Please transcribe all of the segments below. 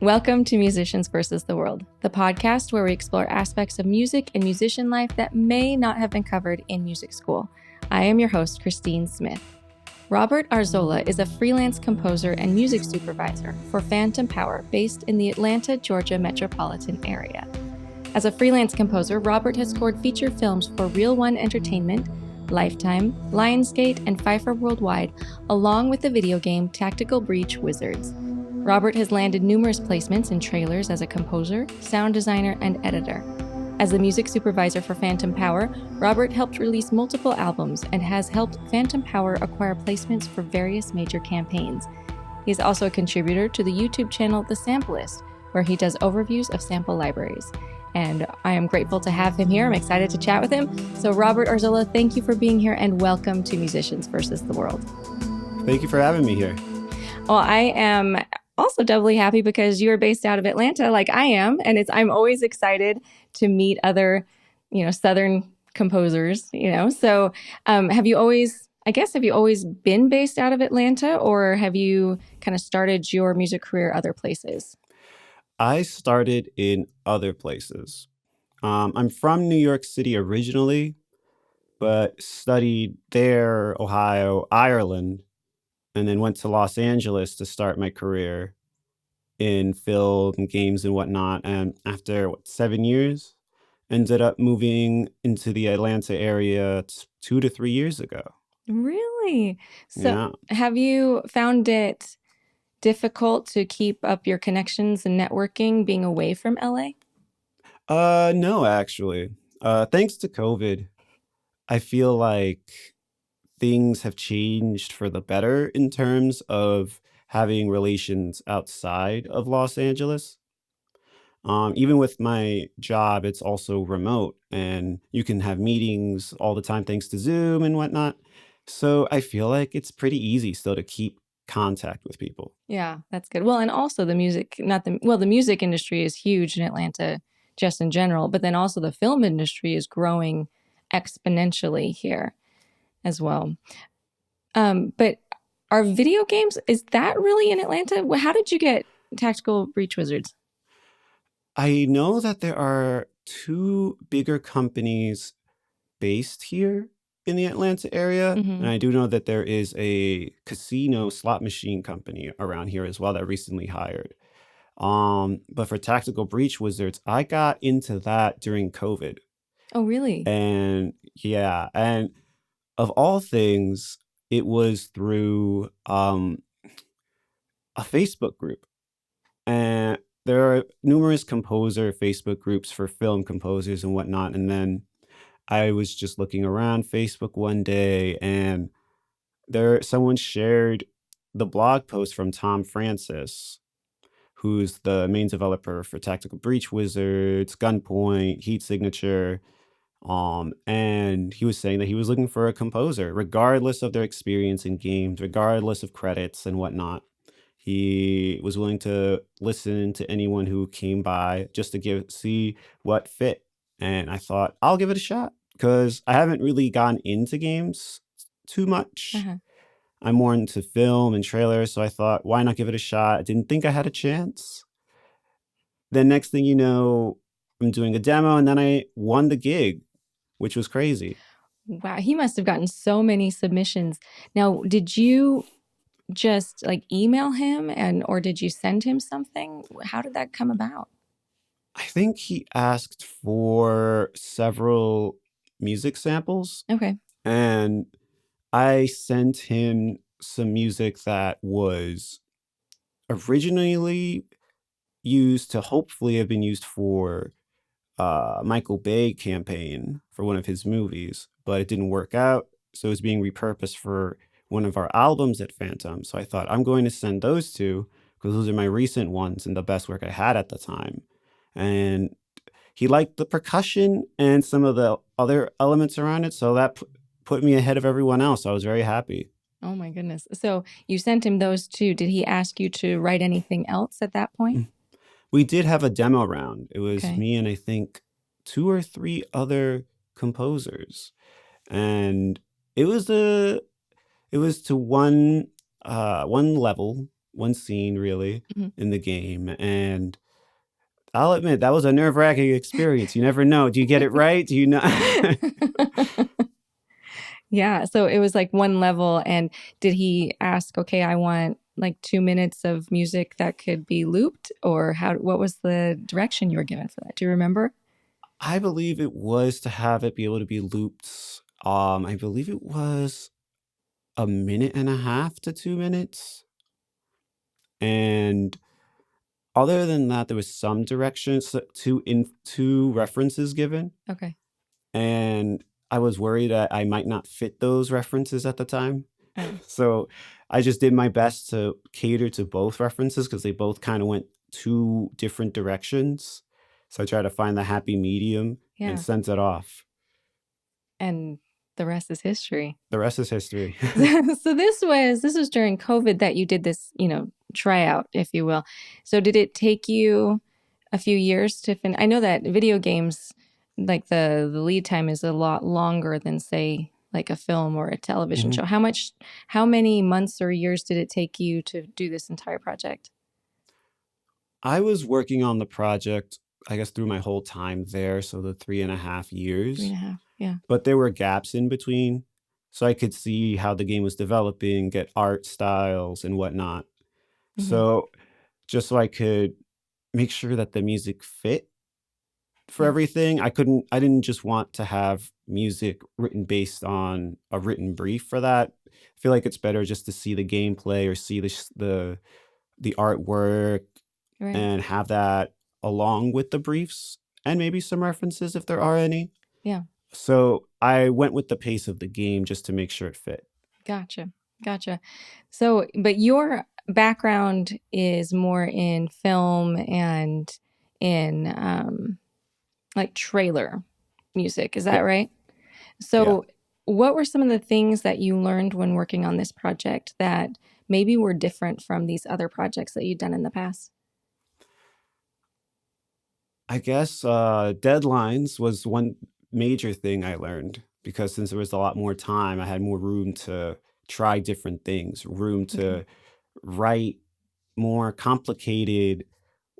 Welcome to Musicians versus the World, the podcast where we explore aspects of music and musician life that may not have been covered in music school. I am your host, Christine Smith. Robert Arzola is a freelance composer and music supervisor for Phantom Power based in the Atlanta, Georgia metropolitan area. As a freelance composer, Robert has scored feature films for Reel One Entertainment, Lifetime, Lionsgate, and Feifer Worldwide, along with the video game Tactical Breach Wizards. Robert has landed numerous placements in trailers as a composer, sound designer, and editor. As the music supervisor for Phantom Power, Robert helped release multiple albums and has helped Phantom Power acquire placements for various major campaigns. He is also a contributor to the YouTube channel The Samplelist, where he does overviews of sample libraries. And I am grateful to have him here. I'm excited to chat with him. So Robert Arzola, thank you for being here and welcome to Musicians versus the World. Thank you for having me here. Well, I am also doubly happy because you are based out of Atlanta like I am. And I'm always excited to meet other, Southern composers, So have you always been based out of Atlanta, or have you kind of started your music career other places? I started in other places. I'm from New York City originally, but studied there, Ohio, Ireland, and then went to Los Angeles to start my career in film and games and whatnot. And after 7 years, ended up moving into the Atlanta area 2 to 3 years ago. Really? So Yeah. have you found it difficult to keep up your connections and networking being away from LA? No, actually. Thanks to COVID, I feel like things have changed for the better in terms of having relations outside of Los Angeles. Even with my job, it's also remote and you can have meetings all the time thanks to Zoom and whatnot. So I feel like it's pretty easy still to keep contact with people. Yeah, that's good. Well, and also the music industry is huge in Atlanta just in general, but then also the film industry is growing exponentially here as well. But are video games, is that really in Atlanta? How did you get Tactical Breach Wizards? I know that there are two bigger companies based here in the Atlanta area. And I do know that there is a casino slot machine company around here as well that recently hired. But for Tactical Breach Wizards, I got into that during COVID. Oh, really? And yeah, and of all things, it was through a Facebook group. And there are numerous composer Facebook groups for film composers and whatnot. And then I was just looking around Facebook one day and someone shared the blog post from Tom Francis, who's the main developer for Tactical Breach Wizards, Gunpoint, Heat Signature. And he was saying that he was looking for a composer, regardless of their experience in games, regardless of credits and whatnot. He was willing to listen to anyone who came by just to see what fit. And I thought, I'll give it a shot because I haven't really gotten into games too much. I'm more into film and trailers. So I thought, why not give it a shot? I didn't think I had a chance. Then next thing you know, I'm doing a demo and then I won the gig, which was crazy. Wow, he must have gotten so many submissions. Now, did you just email him or did you send him something? How did that come about? I think he asked for several music samples. Okay. And I sent him some music that was originally used to hopefully have been used for Michael Bay campaign for one of his movies, but it didn't work out. So it was being repurposed for one of our albums at Phantom. So I thought I'm going to send those two because those are my recent ones and the best work I had at the time. And he liked the percussion and some of the other elements around it. So that put me ahead of everyone else. I was very happy. Oh my goodness. So you sent him those two. Did he ask you to write anything else at that point? We did have a demo round. It was Okay. me and I think 2 or 3 other composers. And it was to one level one scene really Mhm. in the game, and I'll admit that was a nerve-wracking experience. You never know. Do you get it right? Do you not? Yeah. So it was like one level. And did he ask, okay, I want like 2 minutes of music that could be looped? Or what was the direction you were given for that? Do you remember? I believe it was to have it be able to be looped. I believe it was a minute and a half to 2 minutes. And other than that, there was some directions, two references given. Okay. And I was worried that I might not fit those references at the time. Oh. So I just did my best to cater to both references because they both kind of went two different directions. So I tried to find the happy medium Yeah. and sent it off. And the rest is history. The rest is history. So this was during COVID that you did this, tryout, if you will. So did it take you a few years to finish? I know that video games, like the lead time is a lot longer than, say, like a film or a television show. How many months or years did it take you to do this entire project? I was working on the project, I guess, through my whole time there. So the 3.5 years. 3.5, yeah. But there were gaps in between. So I could see how the game was developing, get art styles and whatnot. Mhm. So just so I could make sure that the music fit for Yeah. everything. I didn't just want to have music written based on a written brief for that. I feel like it's better just to see the gameplay or see the artwork Right. and have that along with the briefs and maybe some references if there are any. Yeah. So I went with the pace of the game just to make sure it fit. Gotcha. So, but your background is more in film and in like trailer music. Is that Yeah. right? So what were some of the things that you learned when working on this project that maybe were different from these other projects that you'd done in the past? I guess deadlines was one major thing I learned because since there was a lot more time, I had more room to try different things, room to Okay. write more complicated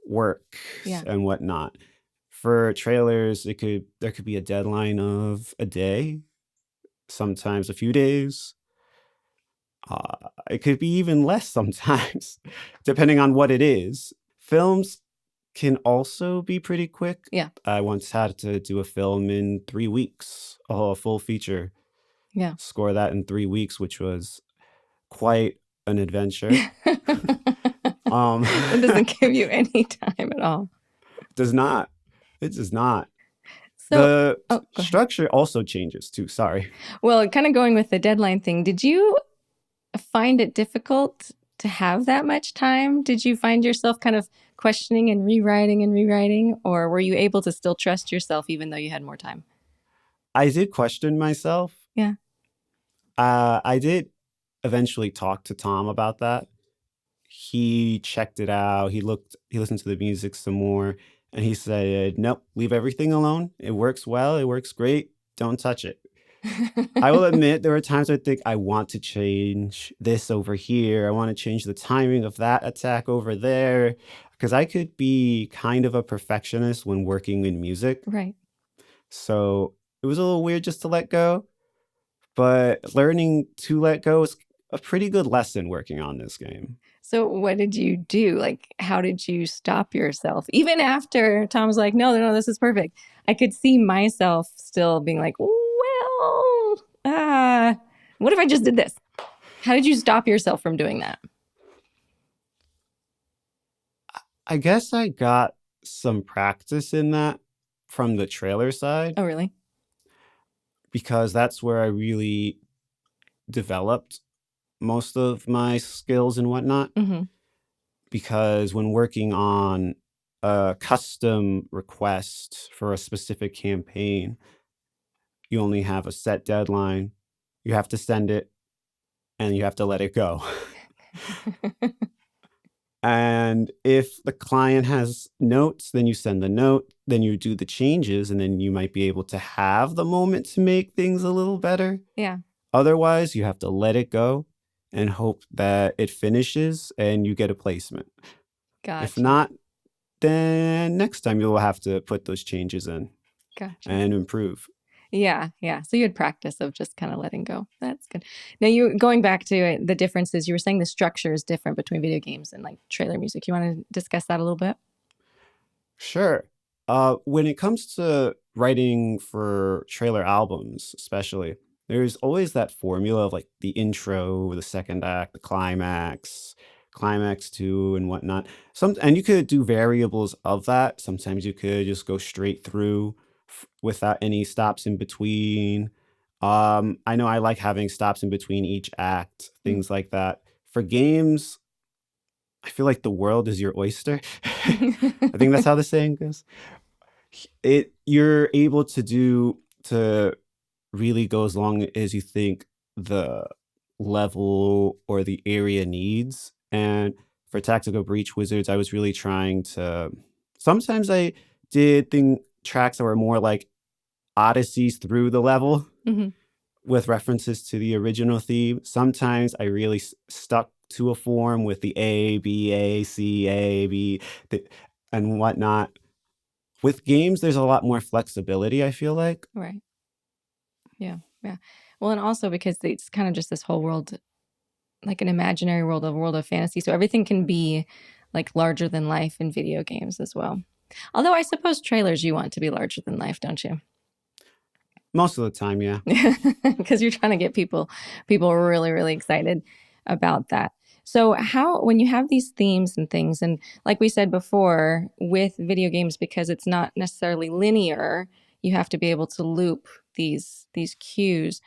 work Yeah. and whatnot. For trailers, there could be a deadline of a day, sometimes a few days. It could be even less sometimes, depending on what it is. Films can also be pretty quick. Yeah. I once had to do a film in 3 weeks, a full feature. Yeah. Score that in 3 weeks, which was quite an adventure. It doesn't give you any time at all. Does not. It does not. So, The structure also changes too. Sorry. Well, kind of going with the deadline thing, did you find it difficult to have that much time? Did you find yourself kind of questioning and rewriting, or were you able to still trust yourself even though you had more time? I did question myself. Yeah. I did eventually talk to Tom about that. He checked it out. He listened to the music some more, and he said, "Nope, leave everything alone. It works well. It works great. Don't touch it." I will admit there were times I think I want to change this over here. I want to change the timing of that attack over there because I could be kind of a perfectionist when working in music. Right. So it was a little weird just to let go, but learning to let go is a pretty good lesson working on this game. So what did you do? Like, how did you stop yourself? Even after Tom was like, no, this is perfect. I could see myself still being like, well, what if I just did this? How did you stop yourself from doing that? I guess I got some practice in that from the trailer side Oh, really? because that's where I really developed most of my skills and whatnot. Mm-hmm. Because when working on a custom request for a specific campaign, you only have a set deadline. You have to send it and you have to let it go. And if the client has notes, then you send the note, then you do the changes, and then you might be able to have the moment to make things a little better. Yeah. Otherwise, you have to let it go and hope that it finishes and you get a placement. Gotcha. If not, then next time you'll have to put those changes in and improve. Yeah. So you had practice of just kind of letting go. That's good. Now, you going back to it, the differences, you were saying the structure is different between video games and like trailer music. You want to discuss that a little bit? Sure. When it comes to writing for trailer albums, especially, there's always that formula of like the intro, the second act, the climax two, and whatnot. And you could do variables of that. Sometimes you could just go straight through without any stops in between. I know I like having stops in between each act, things like that. For games, I feel like the world is your oyster. I think that's how the saying goes. You're able to really go as long as you think the level or the area needs. And for Tactical Breach Wizards, I was really trying to. Sometimes I did tracks that were more like odysseys through the level with references to the original theme. Sometimes I really stuck to a form with the A, B, A, C, A, B, and whatnot. With games, there's a lot more flexibility, I feel like. Right. Yeah. Well, and also because it's kind of just this whole world, like an imaginary world, a world of fantasy. So everything can be like larger than life in video games as well. Although I suppose trailers you want to be larger than life, don't you? Most of the time, yeah. Because you're trying to get people really, really excited about that. So when you have these themes and things, and like we said before, with video games, because it's not necessarily linear, you have to be able to loop these cues.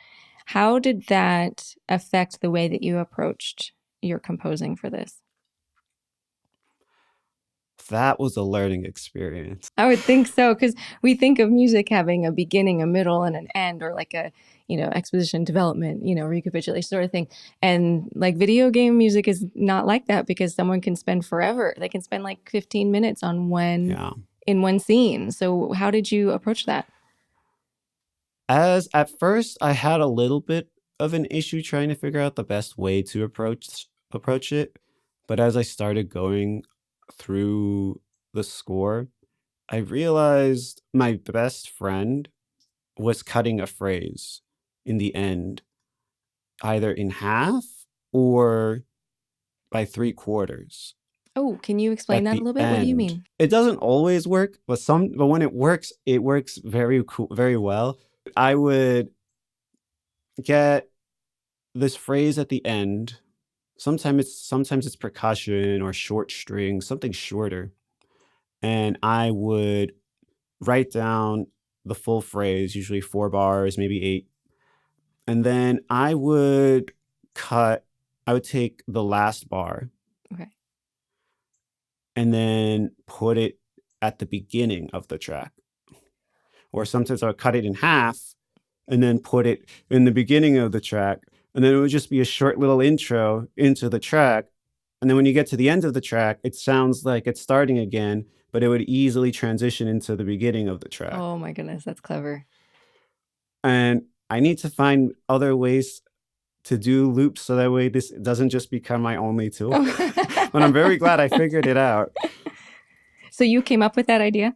How did that affect the way that you approached your composing for this? That was a learning experience. I would think so, because we think of music having a beginning, a middle, and an end, or like a, exposition, development, recapitulation sort of thing. And like video game music is not like that, because someone can spend forever. They can spend like 15 minutes on in one scene. So how did you approach that? At first, I had a little bit of an issue trying to figure out the best way to approach it. But as I started going through the score, I realized my best friend was cutting a phrase in the end, either in half or by 3/4. Oh, can you explain that a little bit? End. What do you mean? It doesn't always work, but when it works very cool, very well. I would get this phrase at the end. Sometimes it's percussion or short string, something shorter. And I would write down the full phrase, usually 4 bars, maybe 8. And then I would take the last bar. Okay. And then put it at the beginning of the track. Or sometimes I would cut it in half and then put it in the beginning of the track. And then it would just be a short little intro into the track. And then when you get to the end of the track, it sounds like it's starting again, but it would easily transition into the beginning of the track. Oh my goodness, that's clever. And I need to find other ways to do loops so that way this doesn't just become my only tool. But I'm very glad I figured it out. So you came up with that idea?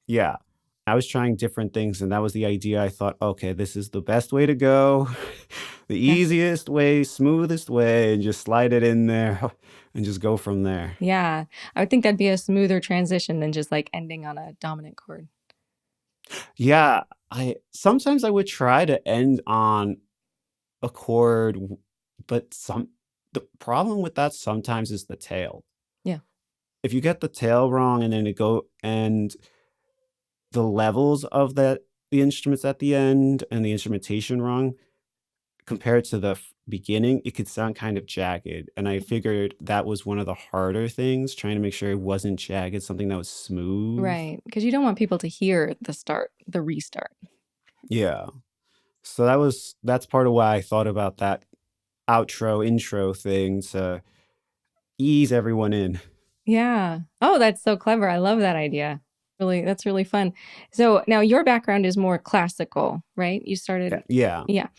Yeah. I was trying different things, and that was the idea. I thought, okay, this is the best way to go, the easiest way, smoothest way, and just slide it in there and just go from there. Yeah. I would think that'd be a smoother transition than just like ending on a dominant chord. Yeah. Sometimes I would try to end on a chord, but the problem with that sometimes is the tail. Yeah. If you get the tail wrong and then the levels of the instruments at the end and the instrumentation wrong compared to the beginning, it could sound kind of jagged. And I figured that was one of the harder things, trying to make sure it wasn't jagged, something that was smooth. Right. Because you don't want people to hear the restart. Yeah. So that's part of why I thought about that intro thing to ease everyone in. Yeah. Oh, that's so clever. I love that idea. That's really fun. So now your background is more classical, right? You started. Yeah. Yeah.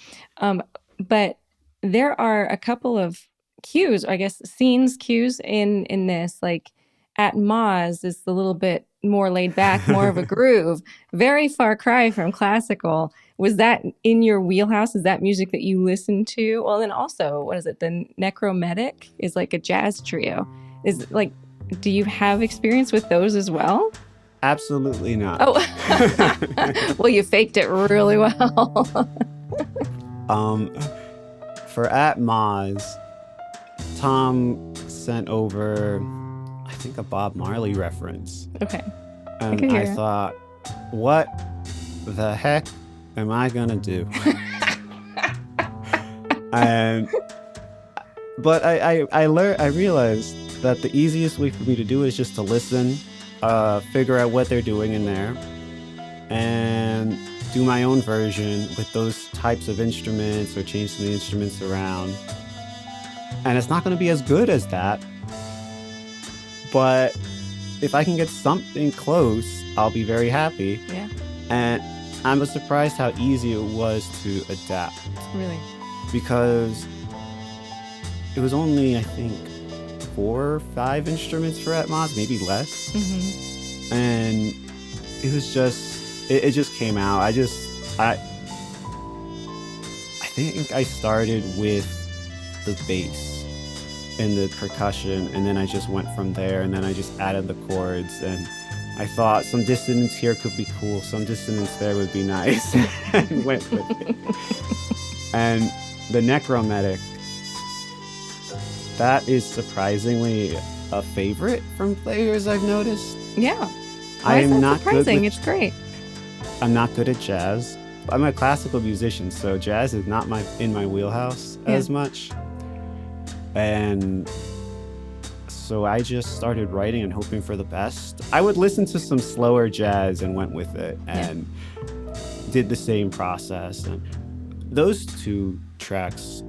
But there are a couple of cues, I guess scenes cues in this. Like at Moz is a little bit more laid back, more of a groove. Very far cry from classical. Was that in your wheelhouse? Is that music that you listen to? Well, then also, what is it? The Necrometic is like a jazz trio. Is like, do you have experience with those as well? Absolutely not. Oh, well, you faked it really well. For at Moz, Tom sent over, I think, a Bob Marley reference. Okay. And I thought, what the heck am I gonna do? But I realized that the easiest way for me to do it is just to listen, figure out what they're doing in there, and do my own version with those types of instruments or change some of the instruments around. And it's not going to be as good as that, but if I can get something close, I'll be very happy. Yeah. And I was surprised how easy it was to adapt. Really? Because it was only, I think, 4 or 5 instruments for Atmos, maybe less. Mm-hmm. And it was just, it just came out. I think I started with the bass and the percussion, and then I just went from there, and then I just added the chords, and I thought some dissonance here could be cool, some dissonance there would be nice, and went with it. And the Necrometic, that is surprisingly a favorite from players I've noticed. Yeah. I am not surprising. It's great. I'm not good at jazz. I'm a classical musician, so jazz is not in my wheelhouse as much. And so I just started writing and hoping for the best. I would listen to some slower jazz and went with it, and did the same process. And those 2 tracks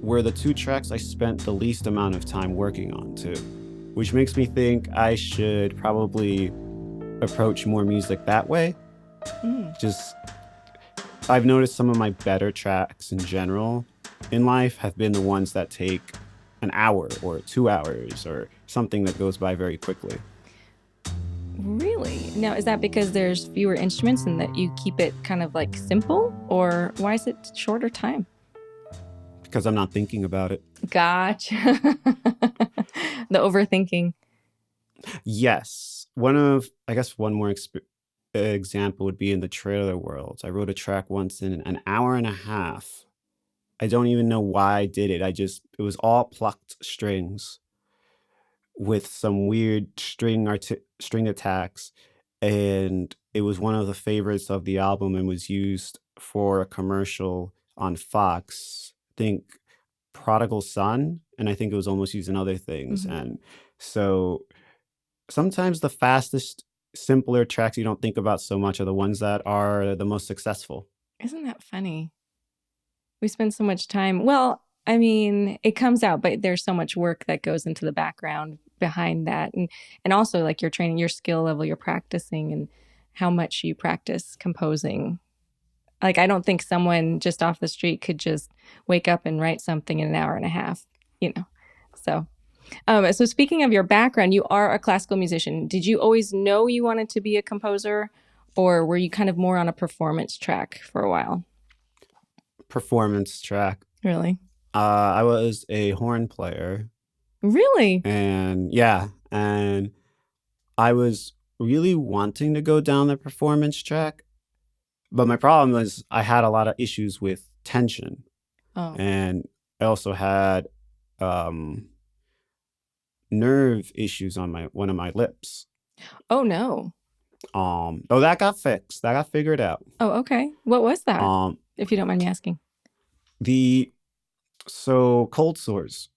were the 2 tracks I spent the least amount of time working on too, which makes me think I should probably approach more music that way. Just, I've noticed some of my better tracks in general in life have been the ones that take an hour or 2 hours or something that goes by very quickly. Really? Now, is that because there's fewer instruments and that you keep it kind of like simple, or why is it shorter time? Because I'm not thinking about it. Gotcha. The overthinking. Yes. One more example would be in the trailer world. I wrote a track once in an hour and a half. I don't even know why I did it. It was all plucked strings with some weird string attacks. And it was one of the favorites of the album and was used for a commercial on Fox. I think Prodigal Son. And I think it was almost used in other things. Mm-hmm. And so sometimes the fastest, simpler tracks you don't think about so much are the ones that are the most successful. Isn't that funny? We spend so much time. Well, I mean, it comes out, but there's so much work that goes into the background behind that. And also like your training, your skill level, you're practicing, and how much you practice composing. Like, I don't think someone just off the street could just wake up and write something in an hour and a half, So speaking of your background, you are a classical musician. Did you always know you wanted to be a composer, or were you kind of more on a performance track for a while? Performance track. Really? I was a horn player. Really? And and I was really wanting to go down the performance track, but my problem was I had a lot of issues with tension. Oh. And I also had nerve issues on one of my lips. Oh no. That got fixed. That got figured out. Oh, okay. What was that? If you don't mind me asking. So cold sores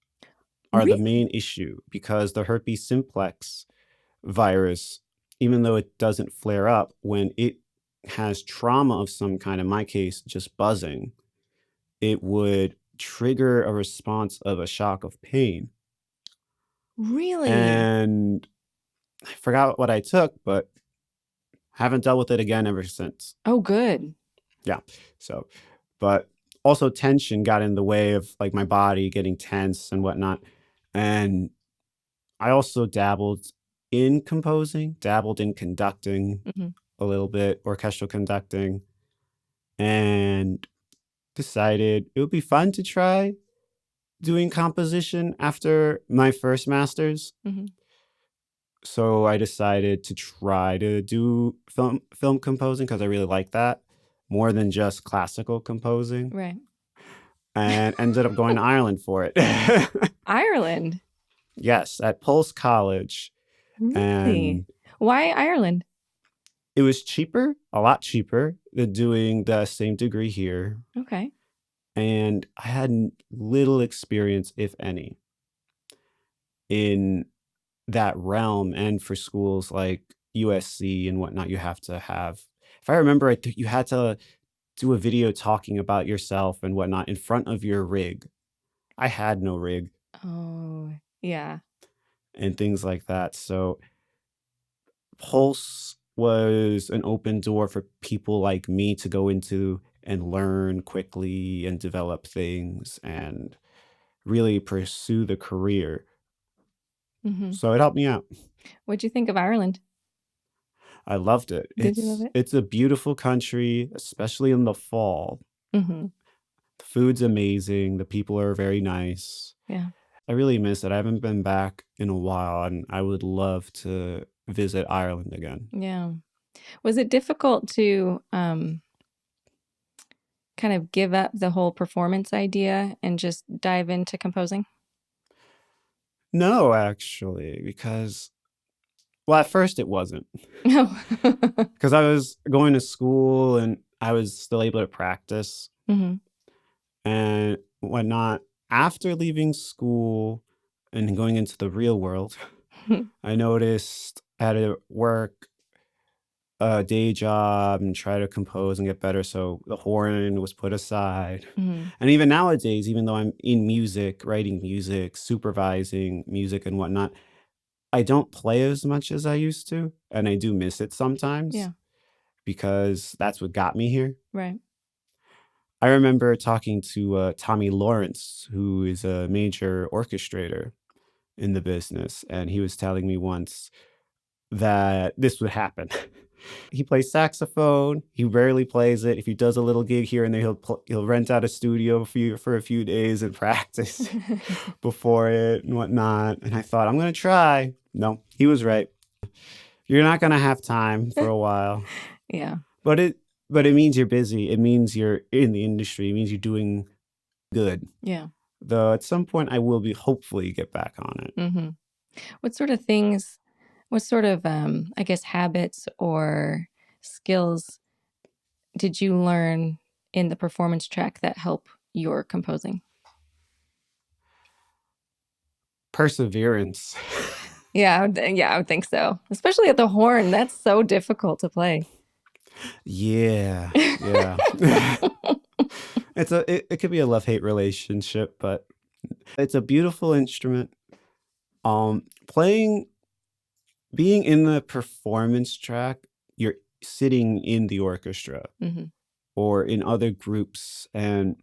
are the main issue, because the herpes simplex virus, even though it doesn't flare up, when it has trauma of some kind, in my case, just buzzing, it would trigger a response of a shock of pain. Really? And I forgot what I took, but haven't dealt with it again ever since. Oh, good. Yeah. So, but also tension got in the way of like my body getting tense and whatnot. And I also dabbled in composing, dabbled in conducting Mhm. a little bit, orchestral conducting, and decided it would be fun to try doing composition after my first master's. Mhm. So I decided to try to do film composing because I really like that more than just classical composing, Right. and ended up going to Ireland for it. Ireland. Yes, at Pulse College. Really? And Why Ireland? it was cheaper, a lot cheaper than doing the same degree here. Okay. And I had little experience, if any, in that realm. And for schools like USC and whatnot, you have to have, if I remember, you had to do a video talking about yourself and whatnot in front of your rig. I had no rig Oh, yeah. and things like that. So Pulse was an open door for people like me to go into and learn quickly and develop things and really pursue the career. Hmm. So it helped me out. What'd you think of Ireland? I loved it. Did you love it? It's a beautiful country, especially in the fall. Hmm. The food's amazing. The people are very nice. Yeah. I really miss it. I haven't been back in a while, and I would love to visit Ireland again. Yeah. Was it difficult to kind of give up the whole performance idea and just dive into composing? No, actually, because, well, at first it wasn't. No. Because I was going to school and I was still able to practice Hmm. and whatnot. After leaving school and going into the real world, I noticed I had to work a day job and try to compose and get better. So the horn was put aside. Hmm. And even nowadays, even though I'm in music, writing music, supervising music and whatnot, I don't play as much as I used to. And I do miss it sometimes Yeah. because that's what got me here. Right. I remember talking to Tommy Lawrence, who is a major orchestrator in the business. And he was telling me once that this would happen. He plays saxophone. He rarely plays it. If he does a little gig here and there, he'll rent out a studio for a few days and practice before it and whatnot. And I thought, I'm going to try. No, he was right. You're not going to have time for a while. Yeah. But it means you're busy. It means you're in the industry. It means you're doing good. Yeah. Though at some point I will be hopefully get back on it. Hmm. What sort of things, what sort of, I guess, habits or skills did you learn in the performance track that help your composing? Perseverance. Yeah, I would think so. Especially at the horn. That's so difficult to play. Yeah. It could be a love-hate relationship, but it's a beautiful instrument. Being in the performance track, you're sitting in the orchestra Hmm. or in other groups. And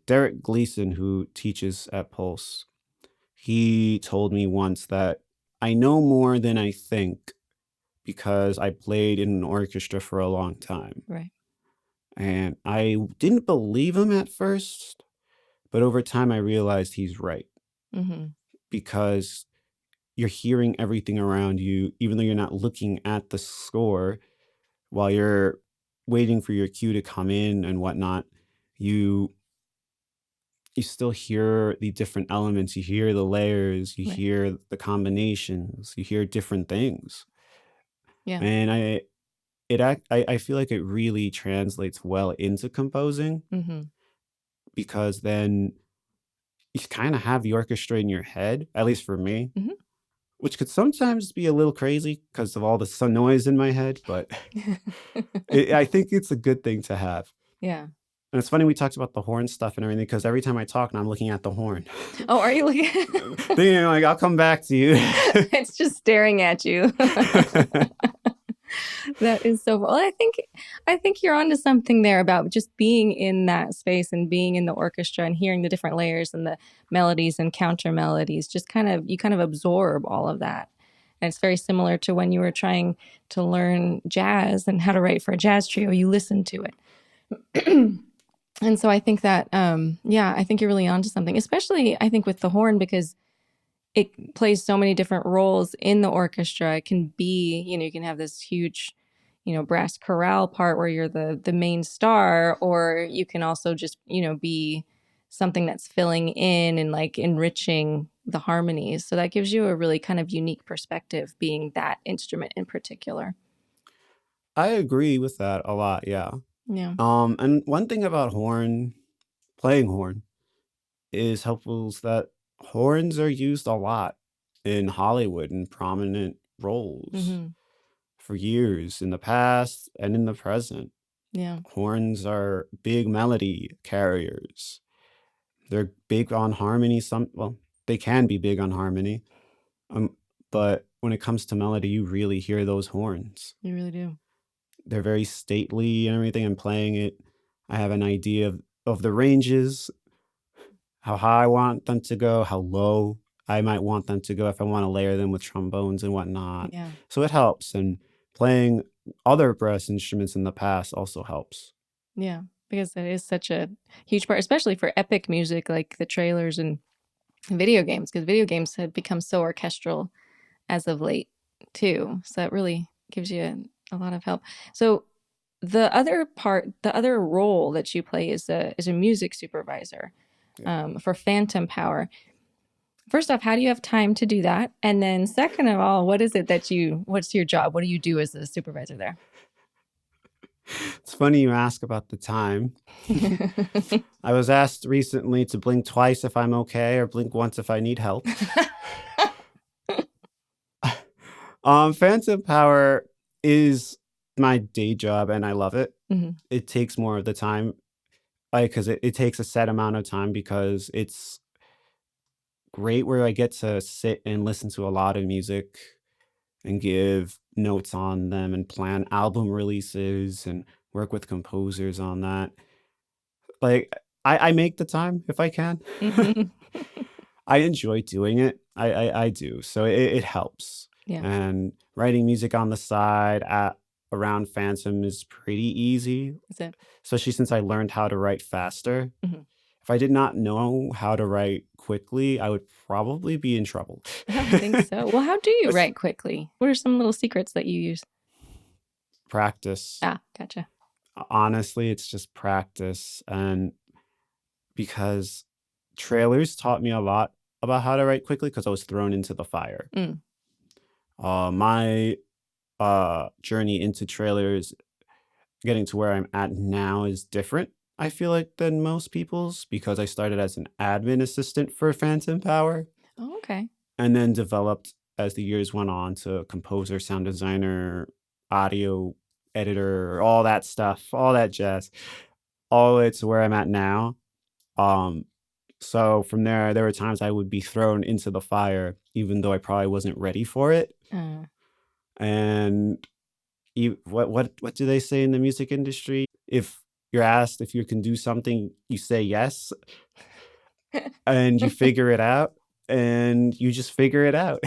Derek Gleason, who teaches at Pulse, he told me once that I know more than I think because I played in an orchestra for a long time. Right. And I didn't believe him at first, but over time I realized he's right Hmm. because you're hearing everything around you, even though you're not looking at the score while you're waiting for your cue to come in and whatnot. You still hear the different elements. You hear the layers. You Right. hear the combinations. You hear different things. Yeah. And I feel like it really translates well into composing Hmm. because then you kind of have the orchestra in your head, at least for me, Mhm. which could sometimes be a little crazy because of all the sun noise in my head. But I think it's a good thing to have. Yeah. And it's funny we talked about the horn stuff and everything because every time I talk, now I'm looking at the horn. Oh, are you looking? Thinking I'll come back to you. It's just staring at you. That is so well. I think you're onto something there about just being in that space and being in the orchestra and hearing the different layers and the melodies and counter melodies. Just you kind of absorb all of that. And it's very similar to when you were trying to learn jazz and how to write for a jazz trio. You listen to it. And so I think that, I think you're really onto something, especially I think with the horn, because it plays so many different roles in the orchestra. It can be, you can have this huge, brass chorale part where you're the main star, or you can also just, be something that's filling in and like enriching the harmonies. So that gives you a really kind of unique perspective, being that instrument in particular. I agree with that a lot. Yeah. Yeah. And one thing about playing horn, is helpful is that horns are used a lot in Hollywood in prominent roles Mm-hmm. for years in the past and in the present. Yeah. Horns are big melody carriers. They're big on harmony. They can be big on harmony. But when it comes to melody, you really hear those horns. You really do. They're very stately and everything. And playing it, I have an idea of the ranges, how high I want them to go, how low I might want them to go if I want to layer them with trombones and whatnot. Yeah. So it helps. And playing other brass instruments in the past also helps. Yeah. Because it is such a huge part, especially for epic music like the trailers and video games, because video games have become so orchestral as of late too. So it really gives you a lot of help. So the other role that you play is a music supervisor for Phantom Power. First off, how do you have time to do that? And then second of all, what's your job? What do you do as a supervisor there? It's funny you ask about the time. I was asked recently to blink twice if I'm okay, or blink once if I need help. Phantom Power is my day job and I love it. Mm-hmm. It takes more of the time, because it takes a set amount of time, because it's great where I get to sit and listen to a lot of music and give notes on them and plan album releases and work with composers on that. Like, I make the time if I can. Mm-hmm. I enjoy doing it. I do. So it helps. Yeah. And writing music on the side around Phantom is pretty easy, Is it? especially since I learned how to write faster. Mm-hmm. If I did not know how to write quickly, I would probably be in trouble. I don't think so. Well, how do you write quickly? What are some little secrets that you use? Practice. Gotcha. Honestly, it's just practice. And because trailers taught me a lot about how to write quickly, because I was thrown into the fire. Mm. My journey into trailers, getting to where I'm at now, is different, I feel like, than most people's, because I started as an admin assistant for Phantom Power. Oh, okay. And then developed as the years went on to composer, sound designer, audio editor, all that stuff, all that jazz, all the way to where I'm at now. So from there were times I would be thrown into the fire, even though I probably wasn't ready for it. And what do they say in the music industry? If you're asked if you can do something, you say yes, and you figure it out, and you just figure it out.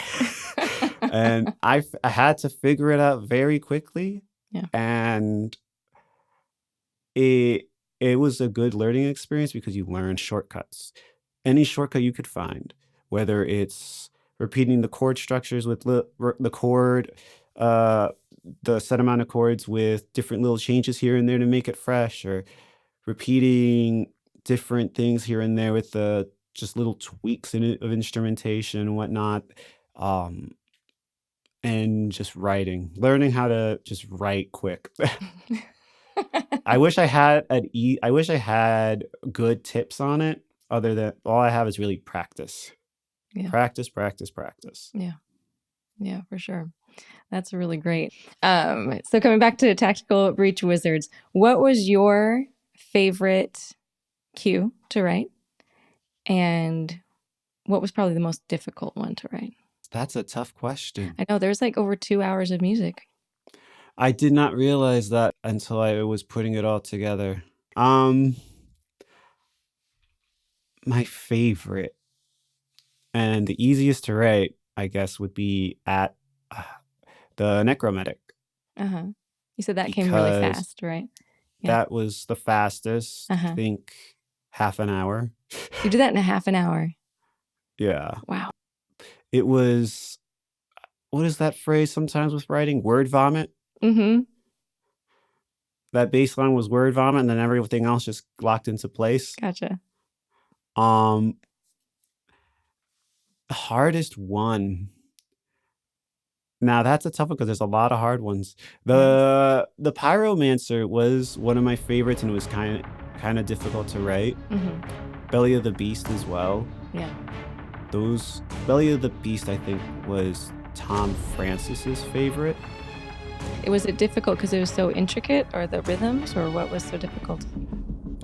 And I had to figure it out very quickly. Yeah. And it was a good learning experience, because you learn shortcuts. Any shortcut you could find, whether it's repeating the chord structures with the chord, the set amount of chords with different little changes here and there to make it fresh, or repeating different things here and there with the just little tweaks of instrumentation and whatnot. And just learning how to just write quick. I wish I had good tips on it, other than all I have is really practice. Yeah. Practice. Yeah, for sure. That's really great. So coming back to Tactical Breach Wizards, what was your favorite cue to write? And what was probably the most difficult one to write? That's a tough question. I know there's like over 2 hours of music. I did not realize that until I was putting it all together. My favorite and the easiest to write, I guess, would be at uh, the Necromantic, Uh-huh. You said that came really because fast, right? Yeah. that was the fastest. I Uh-huh. think half an hour. You did that in a half an hour. Yeah. Wow. It was, what is that phrase sometimes with writing? Word vomit? Mm-hmm. That bass line was word vomit, and then everything else just locked into place. Gotcha. The hardest one. Now that's a tough one because there's a lot of hard ones. The Pyromancer was one of my favorites, and it was kind of difficult to write. Mm-hmm. Belly of the Beast as well. Yeah. Belly of the Beast, I think, was Tom Francis's favorite. Was it difficult because it was so intricate, or the rhythms, or what was so difficult?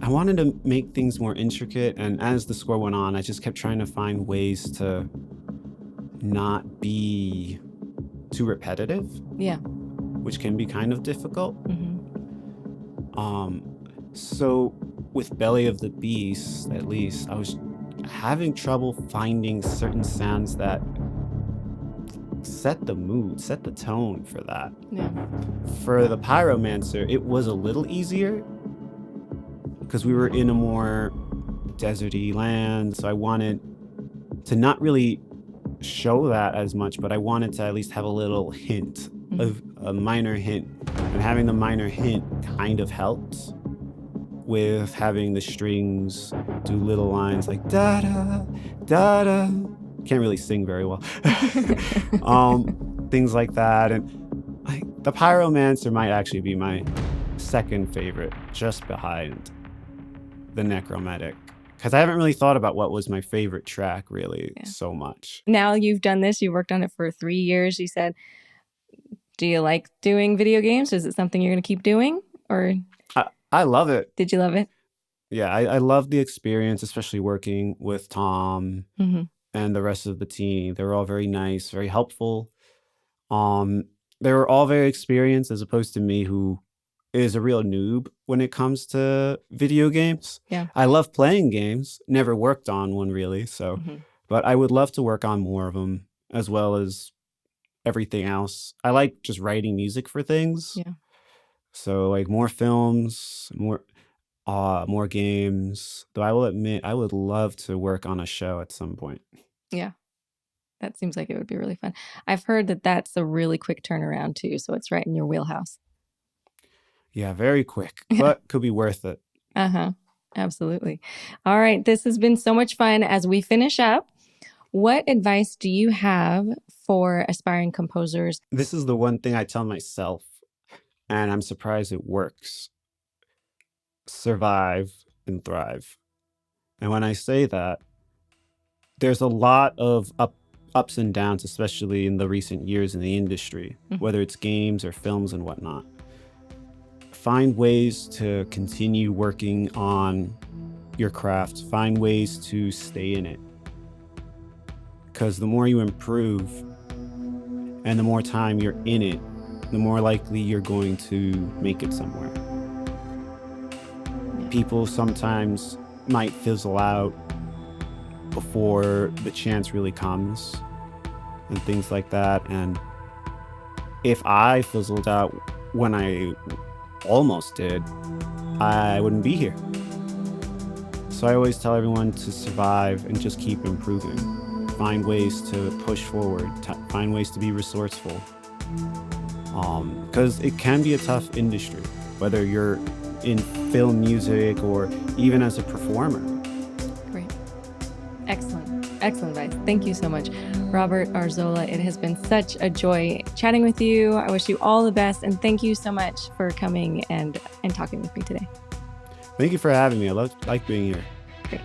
I wanted to make things more intricate, and as the score went on, I just kept trying to find ways to not be too repetitive. Yeah. Which can be kind of difficult. Mm-hmm. So with Belly of the Beast, at least, I was having trouble finding certain sounds that set the mood, set the tone for that. Yeah. For the Pyromancer, it was a little easier because we were in a more deserty land, so I wanted to not really show that as much, but I wanted to at least have a little hint, of a minor hint, and having the minor hint kind of helped with having the strings do little lines like da da da da. Can't really sing very well. Things like that. And the Pyromancer might actually be my second favorite, just behind the Necromantic, because I haven't really thought about what was my favorite track really so much. Now you've done this, you worked on it for 3 years, you said. Do you like doing video games? Is it something you're going to keep doing? Or I love it. Did you love it? Yeah, I love the experience, especially working with Tom and the rest of the team. They were all very nice, very helpful. They were all very experienced, as opposed to me, who is a real noob when it comes to video games. Yeah. I love playing games, never worked on one really, so but I would love to work on more of them, as well as everything else. I like just writing music for things. Yeah. So like more films, more games. Though I will admit, I would love to work on a show at some point. Yeah. That seems like it would be really fun. I've heard that that's a really quick turnaround too, so it's right in your wheelhouse. Yeah, very quick, but could be worth it. Absolutely. All right. This has been so much fun. As we finish up, what advice do you have for aspiring composers? This is the one thing I tell myself, and I'm surprised it works. Survive and thrive. And when I say that, there's a lot of ups and downs, especially in the recent years in the industry, whether it's games or films and whatnot. Find ways to continue working on your craft. Find ways to stay in it. Because the more you improve and the more time you're in it, the more likely you're going to make it somewhere. People sometimes might fizzle out before the chance really comes and things like that. And if I fizzled out when I almost did, I wouldn't be here. So I always tell everyone to survive and just keep improving. Find ways to push forward, find ways to be resourceful. Because it can be a tough industry, whether you're in film music or even as a performer. Great. Excellent. Excellent advice. Thank you so much, Robert Arzola. It has been such a joy chatting with you. I wish you all the best, and thank you so much for coming and talking with me today. Thank you for having me. I like being here. Great.